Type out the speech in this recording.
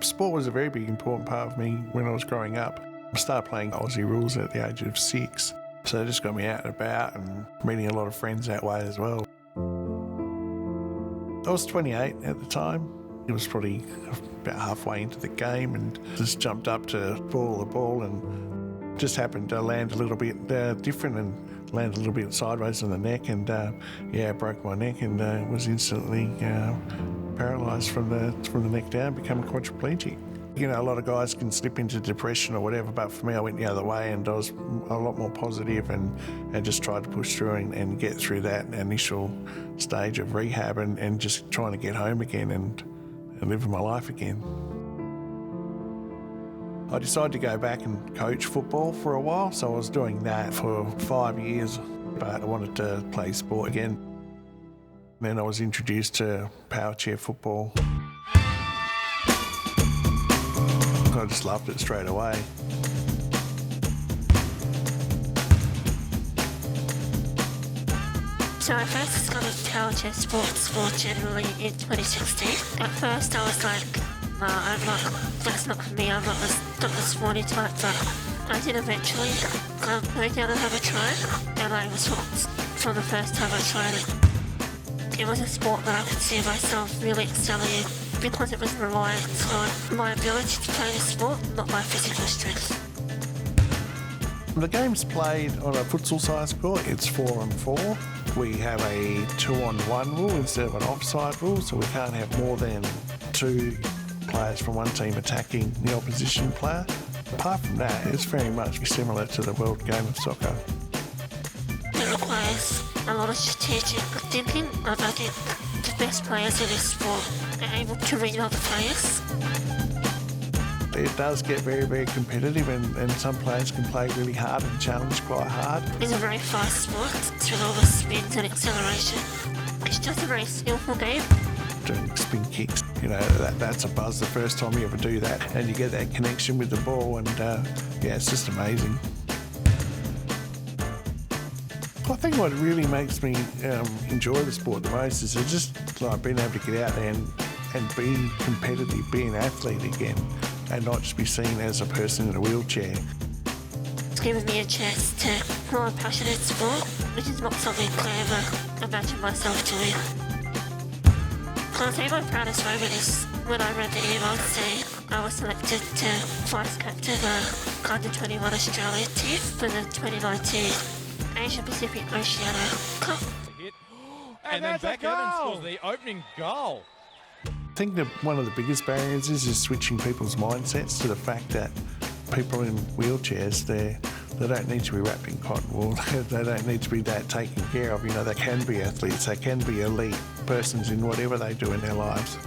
Sport was a very big important part of me when I was growing up. I started playing Aussie rules at the age of 6, so it just got me out and about and meeting a lot of friends that way as well. I was 28 at the time. It was probably about halfway into the game and just jumped up to ball the ball and just happened to land a little bit different and land a little bit sideways on the neck and broke my neck and was instantly paralysed from the neck down, become a quadriplegic. You know, a lot of guys can slip into depression or whatever, but for me I went the other way and I was a lot more positive and just tried to push through and get through that initial stage of rehab and just trying to get home again and live my life again. I decided to go back and coach football for a while, so I was doing that for 5 years, but I wanted to play sport again. Then I was introduced to Powerchair football. I just loved it straight away. So I first discovered Powerchair sports more generally in 2016. At first I was like, that's not for me, I'm not the sporty type, but I did eventually go down and have a try, and I was hooked from the first time I tried it. It was a sport that I could see myself really excelling in because it was reliant on my ability to play the sport, not my physical strength. The game's played on a futsal-sized court. It's 4-on-4. We have a 2-on-1 rule instead of an offside rule, so we can't have more than 2 players from one team attacking the opposition player. Apart from that, it's very much similar to the world game of soccer. It requires a lot of strategic thinking. I think the best players in this sport are able to read other players. It does get very, very competitive and some players can play really hard and challenge quite hard. It's a very fast sport with all the spins and acceleration. It's just a very skillful game. Doing spin kicks, you know, that's a buzz the first time you ever do that and you get that connection with the ball and it's just amazing. I think what really makes me enjoy the sport the most is just like being able to get out there and be competitive, be an athlete again and not just be seen as a person in a wheelchair. It's given me a chance to grow a passionate sport, which is not something I ever imagined myself doing. I think my proudest moment is when I read the email saying I was selected to vice captain the Under-21 Australia team for the 2019 Asia Pacific Oceania Cup. And then Beck Evans scores the opening goal. I think that one of the biggest barriers is switching people's mindsets to the fact that people in wheelchairs, they don't need to be wrapped in cotton wool. They don't need to be that taken care of. You know, they can be athletes, they can be elite persons in whatever they do in their lives.